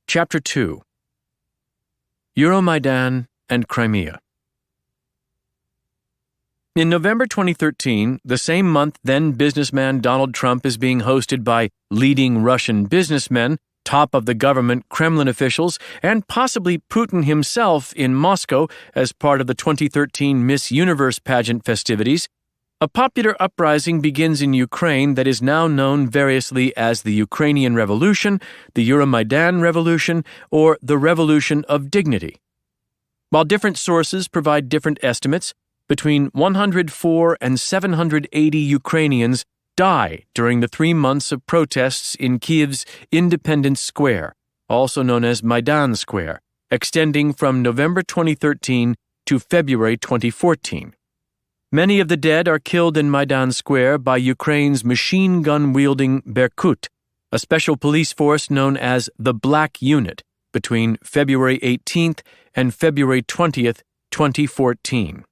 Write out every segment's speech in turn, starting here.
Chapter 2. Euromaidan and Crimea. In November 2013, the same month then businessman Donald Trump is being hosted by leading Russian businessmen, top of the government Kremlin officials, and possibly Putin himself in Moscow as part of the 2013 Miss Universe pageant festivities, a popular uprising begins in Ukraine that is now known variously as the Ukrainian Revolution, the Euromaidan Revolution, or the Revolution of Dignity. While different sources provide different estimates, between 104 and 780 Ukrainians die during the 3 months of protests in Kyiv's Independence Square, also known as Maidan Square, extending from November 2013 to February 2014. Many of the dead are killed in Maidan Square by Ukraine's machine gun-wielding Berkut, a special police force known as the Black Unit, between February 18th and February 20th, 2014.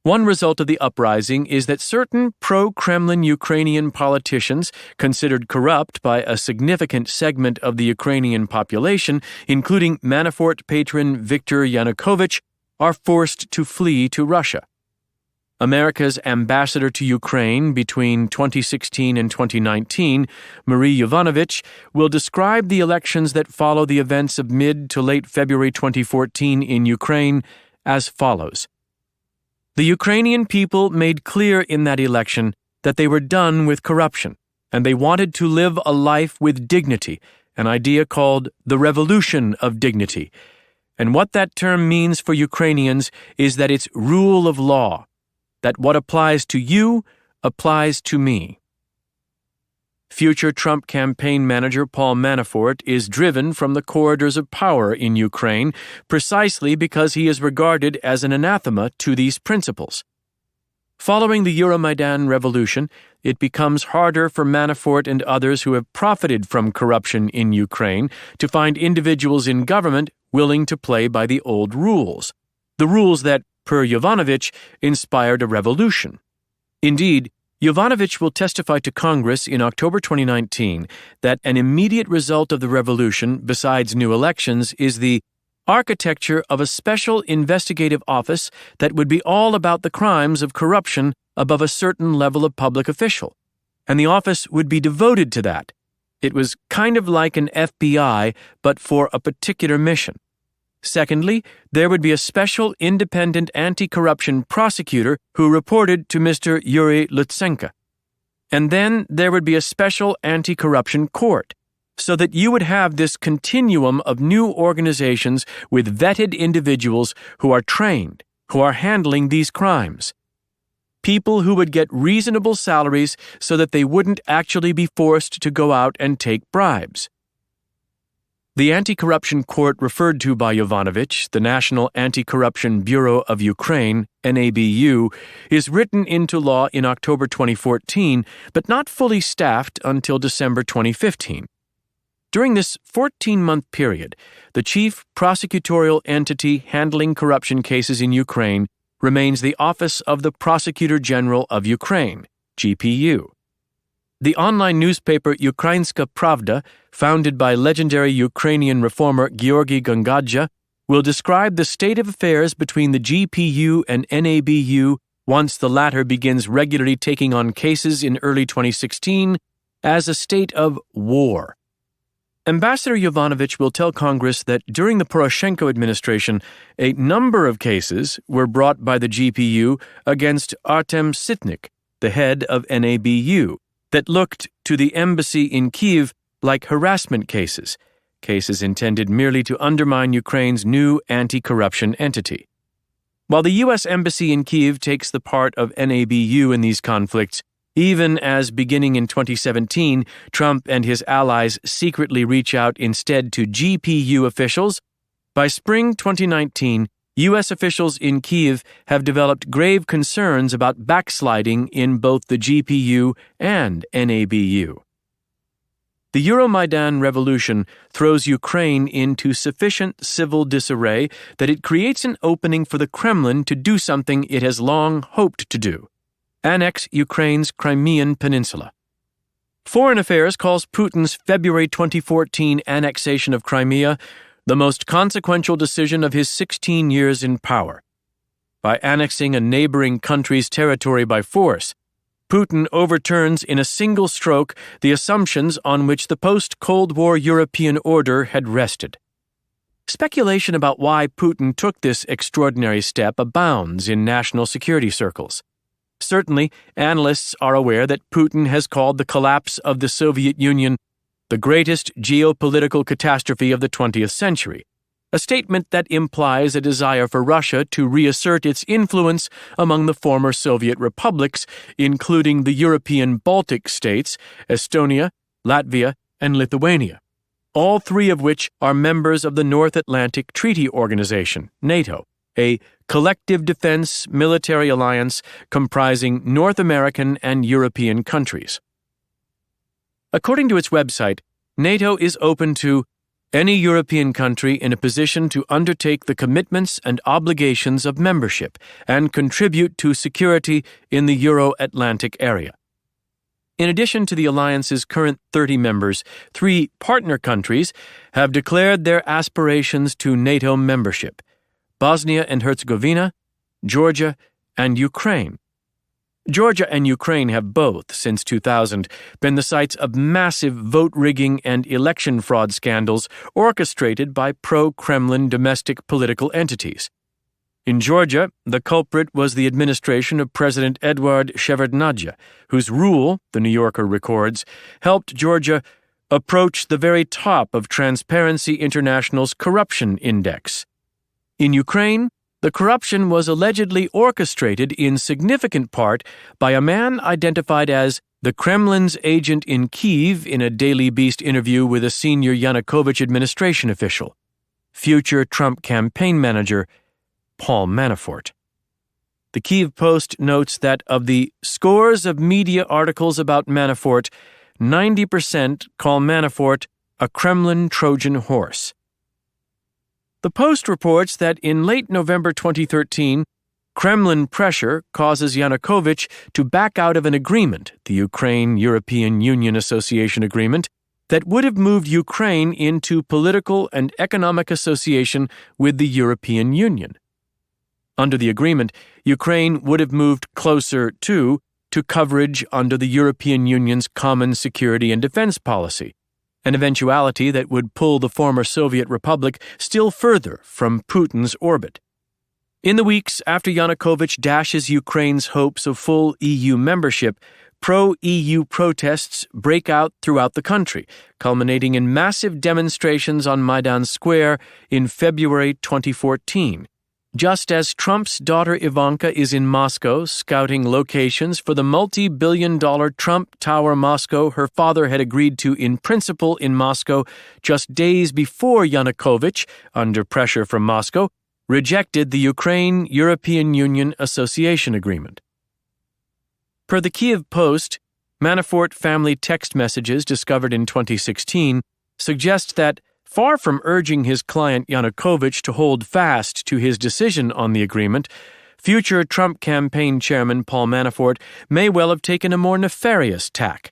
One result of the uprising is that certain pro-Kremlin Ukrainian politicians, considered corrupt by a significant segment of the Ukrainian population, including Manafort patron Viktor Yanukovych, are forced to flee to Russia. America's ambassador to Ukraine between 2016 and 2019, Marie Yovanovitch, will describe the elections that follow the events of mid to late February 2014 in Ukraine as follows. The Ukrainian people made clear in that election that they were done with corruption, and they wanted to live a life with dignity, an idea called the Revolution of Dignity. And what that term means for Ukrainians is that it's rule of law, that what applies to you applies to me. Future Trump campaign manager Paul Manafort is driven from the corridors of power in Ukraine precisely because he is regarded as an anathema to these principles. Following the Euromaidan revolution, it becomes harder for Manafort and others who have profited from corruption in Ukraine to find individuals in government willing to play by the old rules, the rules that, per Yovanovitch, inspired a revolution. Indeed, Yovanovitch will testify to Congress in October 2019 that an immediate result of the revolution, besides new elections, is the architecture of a special investigative office that would be all about the crimes of corruption above a certain level of public official. And the office would be devoted to that. It was kind of like an FBI, but for a particular mission. Secondly, there would be a special independent anti-corruption prosecutor who reported to Mr. Yuri Lutsenko. And then there would be a special anti-corruption court, so that you would have this continuum of new organizations with vetted individuals who are trained, who are handling these crimes. People who would get reasonable salaries so that they wouldn't actually be forced to go out and take bribes. The Anti-Corruption Court referred to by Yovanovitch, the National Anti-Corruption Bureau of Ukraine, NABU, is written into law in October 2014, but not fully staffed until December 2015. During this 14-month period, the chief prosecutorial entity handling corruption cases in Ukraine remains the Office of the Prosecutor General of Ukraine, GPU. The online newspaper Ukrainska Pravda, founded by legendary Ukrainian reformer Georgy Gongadze, will describe the state of affairs between the GPU and NABU once the latter begins regularly taking on cases in early 2016 as a state of war. Ambassador Yovanovitch will tell Congress that during the Poroshenko administration, a number of cases were brought by the GPU against Artem Sitnik, the head of NABU, that looked to the embassy in Kyiv like harassment cases, cases intended merely to undermine Ukraine's new anti-corruption entity. While the U.S. Embassy in Kyiv takes the part of NABU in these conflicts, even as beginning in 2017, Trump and his allies secretly reach out instead to GPU officials, by spring 2019, U.S. officials in Kyiv have developed grave concerns about backsliding in both the GPU and NABU. The Euromaidan revolution throws Ukraine into sufficient civil disarray that it creates an opening for the Kremlin to do something it has long hoped to do: annex Ukraine's Crimean Peninsula. Foreign Affairs calls Putin's February 2014 annexation of Crimea the most consequential decision of his 16 years in power. By annexing a neighboring country's territory by force, Putin overturns in a single stroke the assumptions on which the post-Cold War European order had rested. Speculation about why Putin took this extraordinary step abounds in national security circles. Certainly, analysts are aware that Putin has called the collapse of the Soviet Union the greatest geopolitical catastrophe of the 20th century, a statement that implies a desire for Russia to reassert its influence among the former Soviet republics, including the European Baltic states, Estonia, Latvia, and Lithuania, all three of which are members of the North Atlantic Treaty Organization, NATO, a collective defense military alliance comprising North American and European countries. According to its website, NATO is open to any European country in a position to undertake the commitments and obligations of membership and contribute to security in the Euro-Atlantic area. In addition to the alliance's current 30 members, 3 partner countries have declared their aspirations to NATO membership: Bosnia and Herzegovina, Georgia, and Ukraine. Georgia and Ukraine have both, since 2000, been the sites of massive vote-rigging and election fraud scandals orchestrated by pro-Kremlin domestic political entities. In Georgia, the culprit was the administration of President Eduard Shevardnadze, whose rule, the New Yorker records, helped Georgia approach the very top of Transparency International's corruption index. In Ukraine, the corruption was allegedly orchestrated in significant part by a man identified as the Kremlin's agent in Kyiv in a Daily Beast interview with a senior Yanukovych administration official, future Trump campaign manager Paul Manafort. The Kyiv Post notes that of the scores of media articles about Manafort, 90% call Manafort a Kremlin Trojan horse. The Post reports that in late November 2013, Kremlin pressure causes Yanukovych to back out of an agreement, the Ukraine-European Union Association Agreement, that would have moved Ukraine into political and economic association with the European Union. Under the agreement, Ukraine would have moved closer to coverage under the European Union's Common Security and Defense Policy, an eventuality that would pull the former Soviet Republic still further from Putin's orbit. In the weeks after Yanukovych dashes Ukraine's hopes of full EU membership, pro-EU protests break out throughout the country, culminating in massive demonstrations on Maidan Square in February 2014. Just as Trump's daughter Ivanka is in Moscow scouting locations for the multi-billion-dollar Trump Tower Moscow her father had agreed to in principle in Moscow just days before Yanukovych, under pressure from Moscow, rejected the Ukraine-European Union Association Agreement. Per the Kyiv Post, Manafort family text messages discovered in 2016 suggest that, far from urging his client Yanukovych to hold fast to his decision on the agreement, future Trump campaign chairman Paul Manafort may well have taken a more nefarious tack,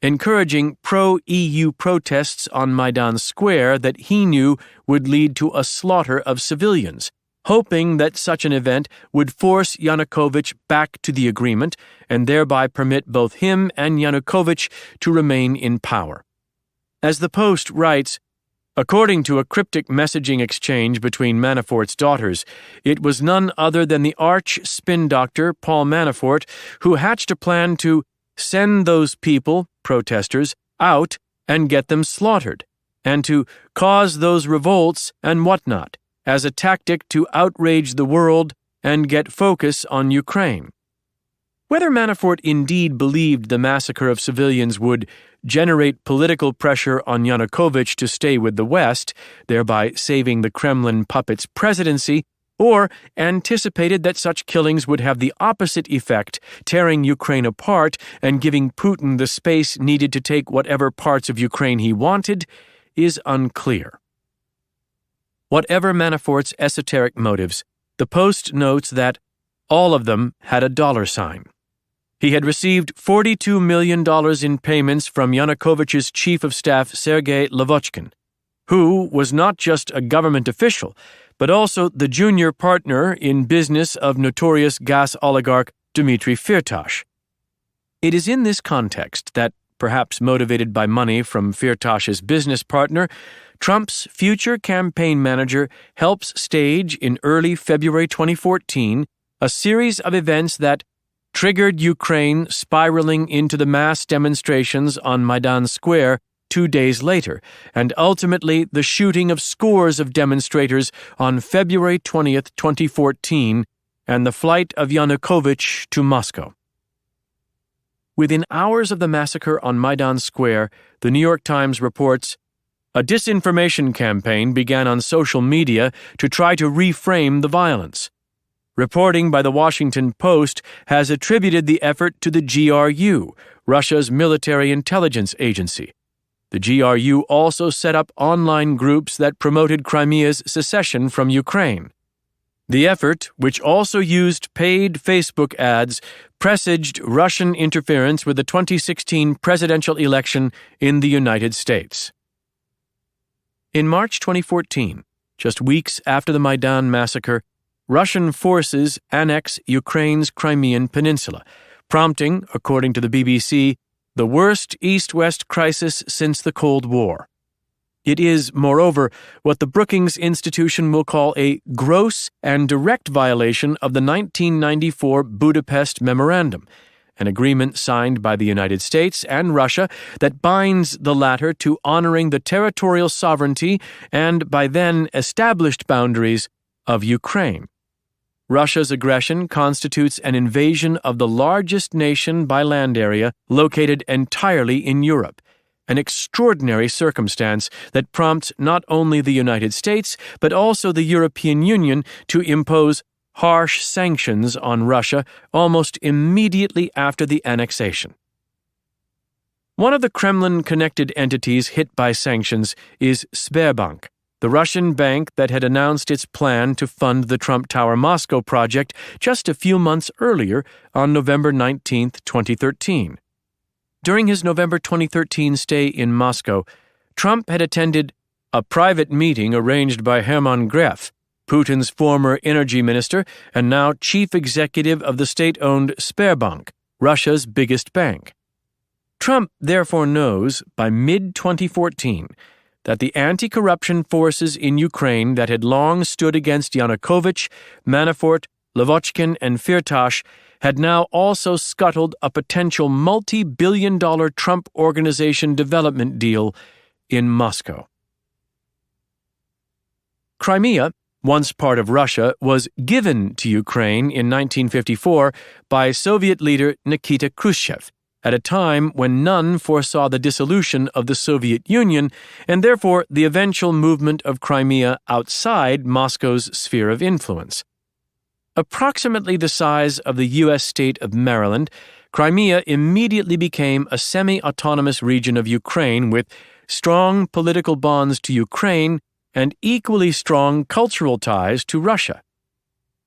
encouraging pro-EU protests on Maidan Square that he knew would lead to a slaughter of civilians, hoping that such an event would force Yanukovych back to the agreement and thereby permit both him and Yanukovych to remain in power. As the Post writes, according to a cryptic messaging exchange between Manafort's daughters, it was none other than the arch spin doctor Paul Manafort who hatched a plan to send those people, protesters, out and get them slaughtered, and to cause those revolts and whatnot, as a tactic to outrage the world and get focus on Ukraine. Whether Manafort indeed believed the massacre of civilians would generate political pressure on Yanukovych to stay with the West, thereby saving the Kremlin puppet's presidency, or anticipated that such killings would have the opposite effect, tearing Ukraine apart and giving Putin the space needed to take whatever parts of Ukraine he wanted, is unclear. Whatever Manafort's esoteric motives, the Post notes that all of them had a dollar sign. He had received $42 million in payments from Yanukovych's chief of staff Sergei Lavochkin, who was not just a government official, but also the junior partner in business of notorious gas oligarch Dmitry Firtash. It is in this context that, perhaps motivated by money from Firtash's business partner, Trump's future campaign manager helps stage in early February 2014 a series of events that triggered Ukraine spiraling into the mass demonstrations on Maidan Square 2 days later, and ultimately the shooting of scores of demonstrators on February 20th, 2014, and the flight of Yanukovych to Moscow. Within hours of the massacre on Maidan Square, the New York Times reports, a disinformation campaign began on social media to try to reframe the violence. Reporting by the Washington Post has attributed the effort to the GRU, Russia's military intelligence agency. The GRU also set up online groups that promoted Crimea's secession from Ukraine. The effort, which also used paid Facebook ads, presaged Russian interference with the 2016 presidential election in the United States. In March 2014, just weeks after the Maidan massacre, Russian forces annex Ukraine's Crimean Peninsula, prompting, according to the BBC, the worst East-West crisis since the Cold War. It is, moreover, what the Brookings Institution will call a gross and direct violation of the 1994 Budapest Memorandum, an agreement signed by the United States and Russia that binds the latter to honoring the territorial sovereignty and, by then established boundaries, of Ukraine. Russia's aggression constitutes an invasion of the largest nation by land area located entirely in Europe, an extraordinary circumstance that prompts not only the United States but also the European Union to impose harsh sanctions on Russia almost immediately after the annexation. One of the Kremlin-connected entities hit by sanctions is Sberbank, the Russian bank that had announced its plan to fund the Trump Tower Moscow project just a few months earlier on November 19, 2013. During his November 2013 stay in Moscow, Trump had attended a private meeting arranged by Hermann Greff, Putin's former energy minister and now chief executive of the state-owned Sberbank, Russia's biggest bank. Trump therefore knows by mid-2014 that the anti-corruption forces in Ukraine that had long stood against Yanukovych, Manafort, Lavochkin, and Firtash had now also scuttled a potential multi-billion-dollar Trump Organization development deal in Moscow. Crimea, once part of Russia, was given to Ukraine in 1954 by Soviet leader Nikita Khrushchev, at a time when none foresaw the dissolution of the Soviet Union and therefore the eventual movement of Crimea outside Moscow's sphere of influence. Approximately the size of the U.S. state of Maryland, Crimea immediately became a semi-autonomous region of Ukraine with strong political bonds to Ukraine and equally strong cultural ties to Russia.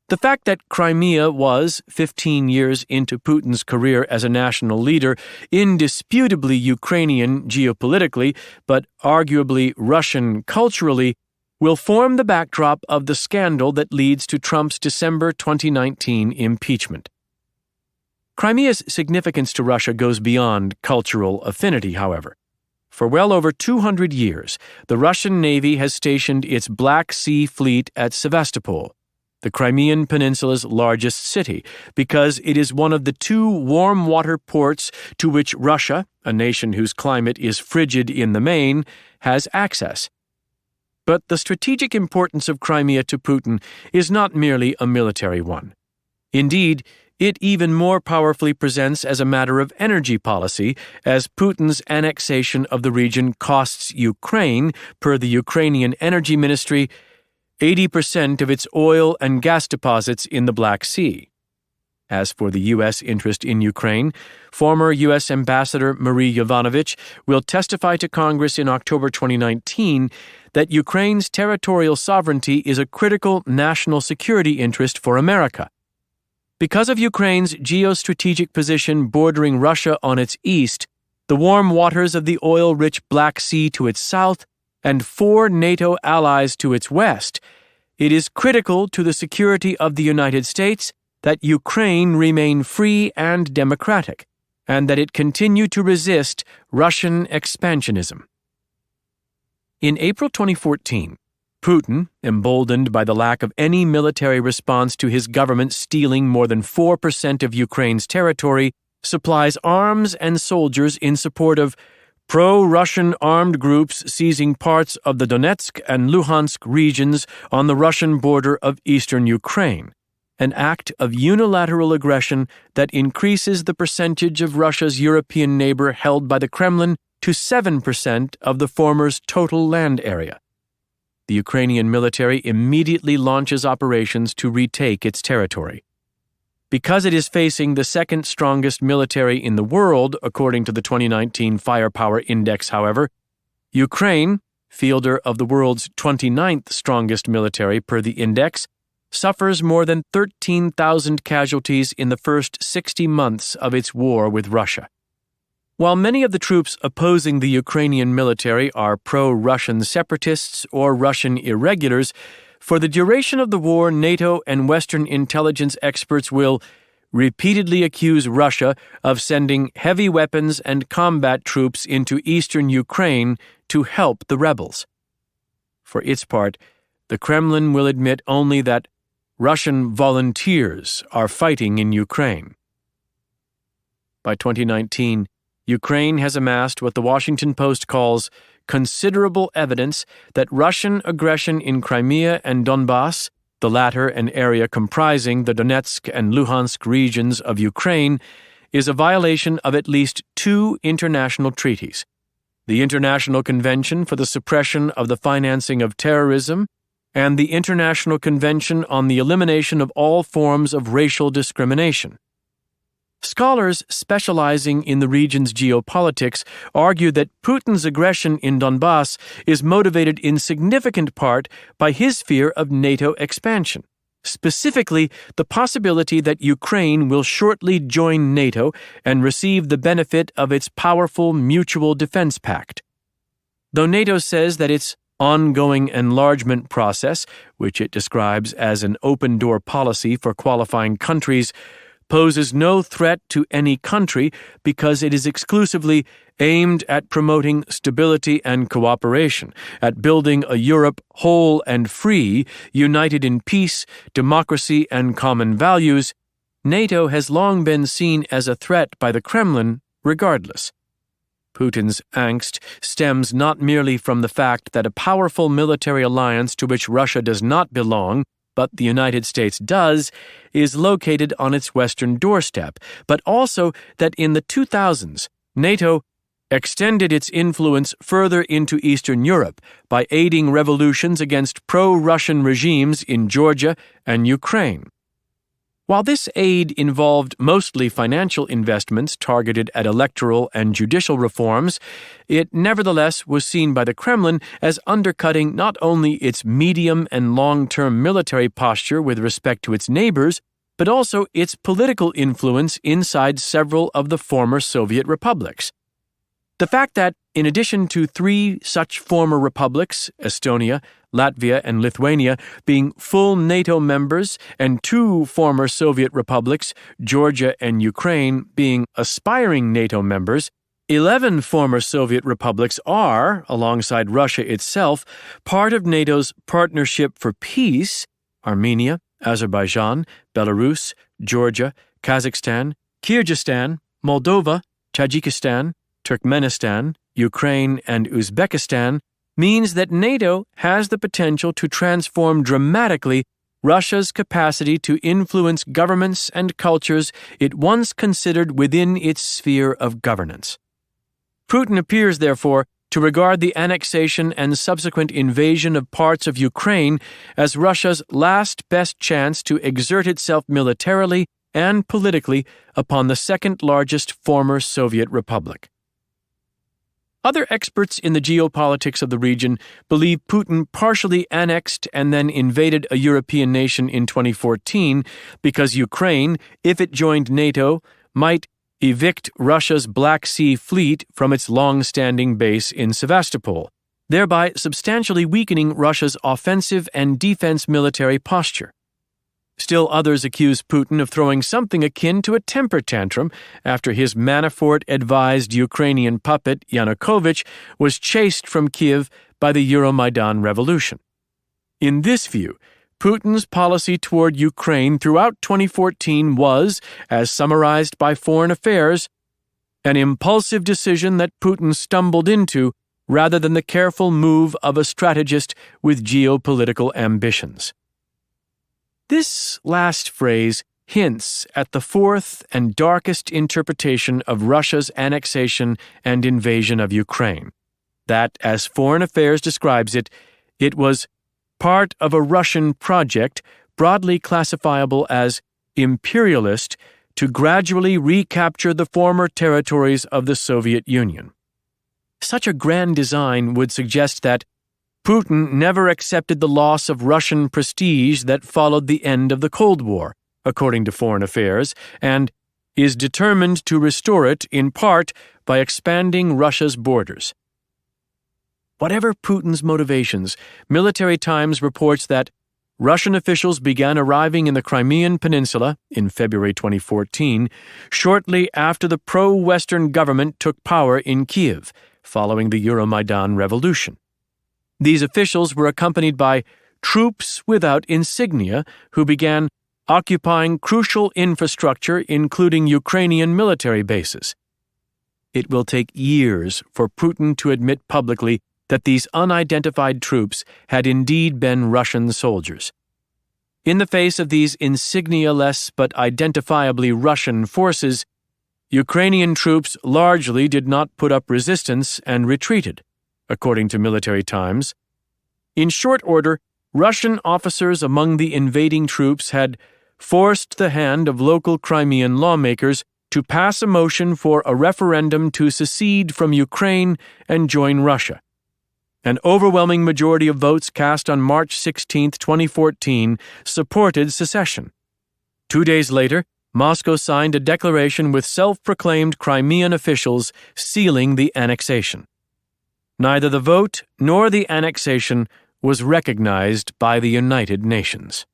The fact that Crimea was, 15 years into Putin's career as a national leader, indisputably Ukrainian geopolitically, but arguably Russian culturally, will form the backdrop of the scandal that leads to Trump's December 2019 impeachment. Crimea's significance to Russia goes beyond cultural affinity, however. For well over 200 years, the Russian Navy has stationed its Black Sea Fleet at Sevastopol, the Crimean Peninsula's largest city, because it is one of the two warm water ports to which Russia, a nation whose climate is frigid in the main, has access. But the strategic importance of Crimea to Putin is not merely a military one. Indeed, it even more powerfully presents as a matter of energy policy, as Putin's annexation of the region costs Ukraine, per the Ukrainian Energy Ministry, 80% of its oil and gas deposits in the Black Sea. As for the U.S. interest in Ukraine, former U.S. Ambassador Marie Yovanovitch will testify to Congress in October 2019 that Ukraine's territorial sovereignty is a critical national security interest for America. Because of Ukraine's geostrategic position bordering Russia on its east, the warm waters of the oil-rich Black Sea to its south, and 4 NATO allies to its west, it is critical to the security of the United States that Ukraine remain free and democratic, and that it continue to resist Russian expansionism. In April 2014, Putin, emboldened by the lack of any military response to his government stealing more than 4% of Ukraine's territory, supplies arms and soldiers in support of pro-Russian armed groups seizing parts of the Donetsk and Luhansk regions on the Russian border of eastern Ukraine, an act of unilateral aggression that increases the percentage of Russia's European neighbor held by the Kremlin to 7% of the former's total land area. The Ukrainian military immediately launches operations to retake its territory. Because it is facing the second strongest military in the world, according to the 2019 Firepower Index, however, Ukraine, fielder of the world's 29th strongest military per the index, suffers more than 13,000 casualties in the first 60 months of its war with Russia. While many of the troops opposing the Ukrainian military are pro-Russian separatists or Russian irregulars, for the duration of the war, NATO and Western intelligence experts will repeatedly accuse Russia of sending heavy weapons and combat troops into eastern Ukraine to help the rebels. For its part, the Kremlin will admit only that Russian volunteers are fighting in Ukraine. By 2019, Ukraine has amassed what the Washington Post calls considerable evidence that Russian aggression in Crimea and Donbass, the latter an area comprising the Donetsk and Luhansk regions of Ukraine, is a violation of at least 2 international treaties: the International Convention for the Suppression of the Financing of Terrorism and the International Convention on the Elimination of All Forms of Racial Discrimination. Scholars specializing in the region's geopolitics argue that Putin's aggression in Donbass is motivated in significant part by his fear of NATO expansion, specifically the possibility that Ukraine will shortly join NATO and receive the benefit of its powerful mutual defense pact. Though NATO says that its ongoing enlargement process, which it describes as an open-door policy for qualifying countries, poses no threat to any country because it is exclusively aimed at promoting stability and cooperation, at building a Europe whole and free, united in peace, democracy, and common values, NATO has long been seen as a threat by the Kremlin regardless. Putin's angst stems not merely from the fact that a powerful military alliance to which Russia does not belong, but the United States does, is located on its western doorstep, but also that in the 2000s, NATO extended its influence further into Eastern Europe by aiding revolutions against pro-Russian regimes in Georgia and Ukraine. While this aid involved mostly financial investments targeted at electoral and judicial reforms, it nevertheless was seen by the Kremlin as undercutting not only its medium and long-term military posture with respect to its neighbors, but also its political influence inside several of the former Soviet republics. The fact that, in addition to 3 such former republics, Estonia, Latvia, and Lithuania, being full NATO members, and 2 former Soviet republics, Georgia and Ukraine, being aspiring NATO members, 11 former Soviet republics are, alongside Russia itself, part of NATO's Partnership for Peace: Armenia, Azerbaijan, Belarus, Georgia, Kazakhstan, Kyrgyzstan, Moldova, Tajikistan, Turkmenistan, Ukraine, and Uzbekistan, means that NATO has the potential to transform dramatically Russia's capacity to influence governments and cultures it once considered within its sphere of governance. Putin appears, therefore, to regard the annexation and subsequent invasion of parts of Ukraine as Russia's last best chance to exert itself militarily and politically upon the second largest former Soviet republic. Other experts in the geopolitics of the region believe Putin partially annexed and then invaded a European nation in 2014 because Ukraine, if it joined NATO, might evict Russia's Black Sea Fleet from its long-standing base in Sevastopol, thereby substantially weakening Russia's offensive and defense military posture. Still others accuse Putin of throwing something akin to a temper tantrum after his Manafort-advised Ukrainian puppet Yanukovych was chased from Kiev by the Euromaidan revolution. In this view, Putin's policy toward Ukraine throughout 2014 was, as summarized by Foreign Affairs, an impulsive decision that Putin stumbled into rather than the careful move of a strategist with geopolitical ambitions. This last phrase hints at the fourth and darkest interpretation of Russia's annexation and invasion of Ukraine, that, as Foreign Affairs describes it, it was part of a Russian project broadly classifiable as imperialist to gradually recapture the former territories of the Soviet Union. Such a grand design would suggest that Putin never accepted the loss of Russian prestige that followed the end of the Cold War, according to Foreign Affairs, and is determined to restore it in part by expanding Russia's borders. Whatever Putin's motivations, Military Times reports that Russian officials began arriving in the Crimean Peninsula in February 2014, shortly after the pro-Western government took power in Kiev, following the Euromaidan revolution. These officials were accompanied by troops without insignia who began occupying crucial infrastructure, including Ukrainian military bases. It will take years for Putin to admit publicly that these unidentified troops had indeed been Russian soldiers. In the face of these insignia-less but identifiably Russian forces, Ukrainian troops largely did not put up resistance and retreated, according to Military Times. In short order, Russian officers among the invading troops had forced the hand of local Crimean lawmakers to pass a motion for a referendum to secede from Ukraine and join Russia. An overwhelming majority of votes cast on March 16, 2014, supported secession. 2 days later, Moscow signed a declaration with self-proclaimed Crimean officials sealing the annexation. Neither the vote nor the annexation was recognized by the United Nations.